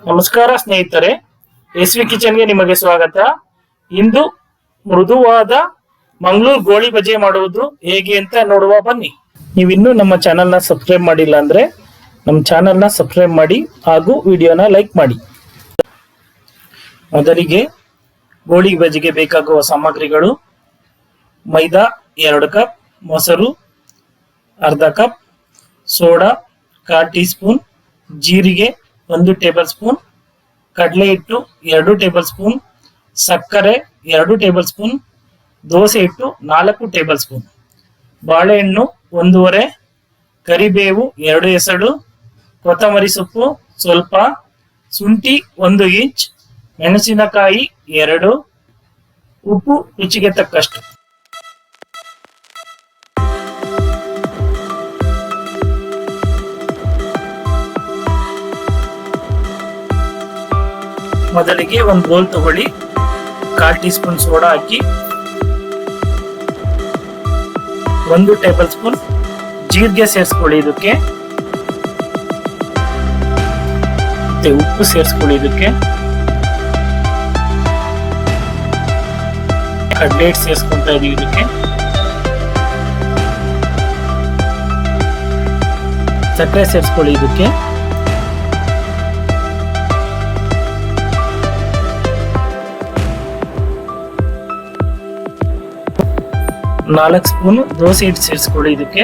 ನಮಸ್ಕಾರ ಸ್ನೇಹಿತರೆ, ಎಸ್ವಿ ಕಿಚನ್ಗೆ ನಿಮಗೆ ಸ್ವಾಗತ. ಇಂದು ಮೃದುವಾದ ಮಂಗಳೂರು ಗೋಳಿ ಬಜೆ ಮಾಡುವುದು ಹೇಗೆ ಅಂತ ನೋಡುವ ಬನ್ನಿ. ನೀವಿನ್ನೂ ನಮ್ಮ ಚಾನೆಲ್ನ ಸಬ್ಸ್ಕ್ರೈಬ್ ಮಾಡಿಲ್ಲ ಅಂದ್ರೆ ನಮ್ಮ ಚಾನೆಲ್ನ ಸಬ್ಸ್ಕ್ರೈಬ್ ಮಾಡಿ ಹಾಗೂ ವಿಡಿಯೋನ ಲೈಕ್ ಮಾಡಿ. ಮೊದಲಿಗೆ ಗೋಳಿ ಬಜೆಗೆ ಬೇಕಾಗುವ ಸಾಮಗ್ರಿಗಳು: ಮೈದಾ 2 ಕಪ್, ಮೊಸರು ಅರ್ಧ ಕಪ್, ಸೋಡಾ 1/4 ಟೀ ಸ್ಪೂನ್, ಜೀರಿಗೆ 1 ಟೇಬಲ್ ಸ್ಪೂನ್, ಕಡಲೆ ಹಿಟ್ಟು 2 ಟೇಬಲ್ ಸ್ಪೂನ್, ಸಕ್ಕರೆ 2 ಟೇಬಲ್ ಸ್ಪೂನ್, ದೋಸೆ ಹಿಟ್ಟು 4 ಟೇಬಲ್ ಸ್ಪೂನ್, ಬಾಳೆಹಣ್ಣು 1.5, ಕರಿಬೇವು 2 ಎಸಳು, ಕೊತ್ತಂಬರಿ ಸೊಪ್ಪು ಸ್ವಲ್ಪ, ಶುಂಠಿ 1 ಇಂಚ್, ಮೆಣಸಿನಕಾಯಿ 2, ಉಪ್ಪು ರುಚಿಗೆ ತಕ್ಕಷ್ಟು. ಮೊದಲಿಗೆ ಒಂದು ಬೌಲ್ ತಗೊಳ್ಳಿ, 1/4 ಟೀ ಸ್ಪೂನ್ ಸೋಡಾ ಹಾಕಿ, 1 ಟೇಬಲ್ ಸ್ಪೂನ್ ಜೀರಿಗೆ ಸೇರಿಸ್ಕೊಳ್ಳಿ. ಇದಕ್ಕೆ ಮತ್ತೆ ಉಪ್ಪು ಸೇರಿಸ್ಕೊಳ್ಳಿ. ಇದಕ್ಕೆ ಕಡಲೆ ಹಿಟ್ಟು ಸೇರಿಸ್ಕೊಂತ ಇದೀವಿ. ಇದಕ್ಕೆ ಸಕ್ಕರೆ ಸೇರಿಸ್ಕೊಳ್ಳಿ. ಇದಕ್ಕೆ 4 ಸ್ಪೂನ್ ದೋಸೆ ಹಿಟ್ಟು ಸೇರಿಸ್ಕೊಳ್ಳಿ. ಇದಕ್ಕೆ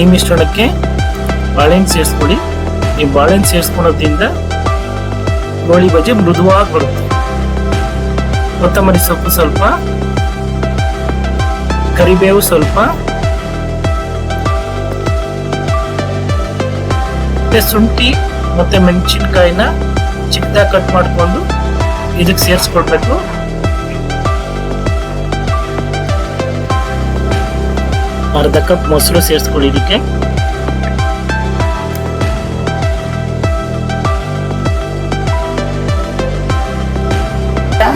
ಈ ಮಿಶ್ರಣಕ್ಕೆ ಬಾಳೆಹಣ್ಣು ಸೇರಿಸ್ಕೊಳ್ಳಿ. ಈ ಬಾಳೆಹಣ್ಣು ಸೇರಿಸ್ಕೊಳ್ಳೋದ್ರಿಂದ ಗೋಳಿ ಬಜೆ ಮೃದುವಾಗಿ ಬರುತ್ತೆ. ಕೊತ್ತಂಬರಿ ಸೊಪ್ಪು ಸ್ವಲ್ಪ, ಕರಿಬೇವು ಸ್ವಲ್ಪ, ಮತ್ತೆ ಶುಂಠಿ ಮತ್ತೆ ಮೆಣಸಿನಕಾಯಿನ ಚಿಕ್ಕದಾಗಿ ಕಟ್ ಮಾಡಿಕೊಂಡು ಇದಕ್ಕೆ ಸೇರಿಸ್ಕೊಳ್ಬೇಕು. ಅರ್ಧ ಕಪ್ ಮೊಸರು ಸೇರಿಸ್ಕೊಳ್ಳಿ. ಇದಕ್ಕೆ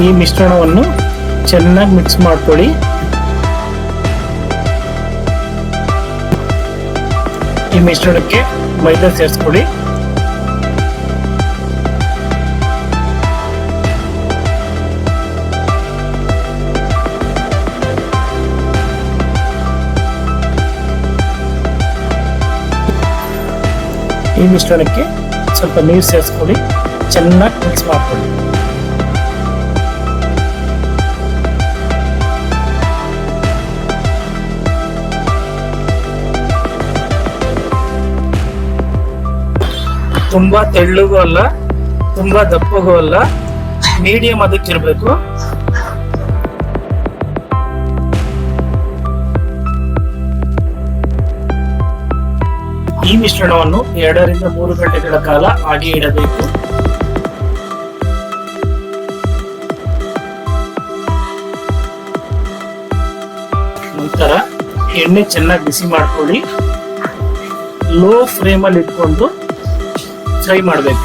ಈ ಮಿಶ್ರಣವನ್ನು ಚೆನ್ನಾಗಿ ಮಿಕ್ಸ್ ಮಾಡ್ಕೊಳ್ಳಿ. ಈ ಮಿಶ್ರಣಕ್ಕೆ ಮೈದಾ ಸೇರಿಸ್ಕೊಳ್ಳಿ. ಈ ಮಿಶ್ರಣಕ್ಕೆ ಸ್ವಲ್ಪ ನೀರು ಸೇರಿಸ್ಕೊಳ್ಳಿ, ಚೆನ್ನಾಗಿ ಮಿಕ್ಸ್ ಮಾಡ್ಕೊಳ್ಳಿ. ತುಂಬಾ ತೆಳ್ಳಗೂ ಅಲ್ಲ, ತುಂಬಾ ದಪ್ಪಗೂ ಅಲ್ಲ, ಮೀಡಿಯಂ ಅದಕ್ಕಿರ್ಬೇಕು. ಈ ಮಿಶ್ರಣವನ್ನು 2 ರಿಂದ 3 ಗಂಟೆಗಳ ಕಾಲ ಹಾಗೆ ಇಡಬೇಕು. ನಂತರ ಎಣ್ಣೆ ಚೆನ್ನಾಗಿ ಬಿಸಿ ಮಾಡ್ಕೊಳ್ಳಿ. ಲೋ ಫ್ಲೇಮ್ ಅಲ್ಲಿ ಇಟ್ಕೊಂಡು ಫ್ರೈ ಮಾಡಬೇಕು.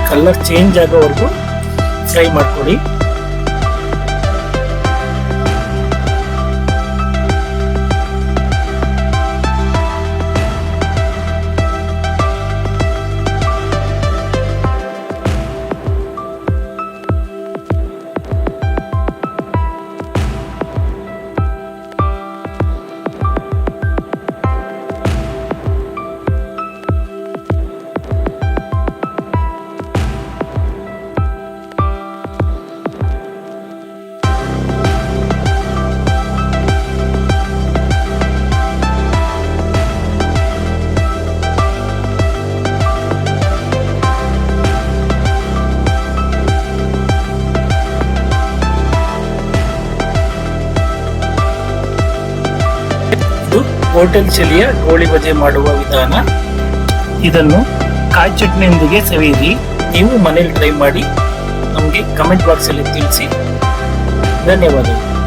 ಕಲರ್ ಚೇಂಜ್ ಆಗೋವರೆಗೂ ಫ್ರೈ ಮಾಡ್ಕೊಳ್ಳಿ. ಹೋಟೆಲ್ ಶೈಲಿಯ ಗೋಳಿ ಬಜೆ ಮಾಡುವ ವಿಧಾನ. ಇದನ್ನು ಕಾಯಿ ಚಟ್ನಿಯೊಂದಿಗೆ ಸವಿಯಿರಿ. ನೀವು ಮನೇಲಿ ಟ್ರೈ ಮಾಡಿ ನಮಗೆ ಕಮೆಂಟ್ ಬಾಕ್ಸ್ ಅಲ್ಲಿ ತಿಳಿಸಿ. ಧನ್ಯವಾದಗಳು.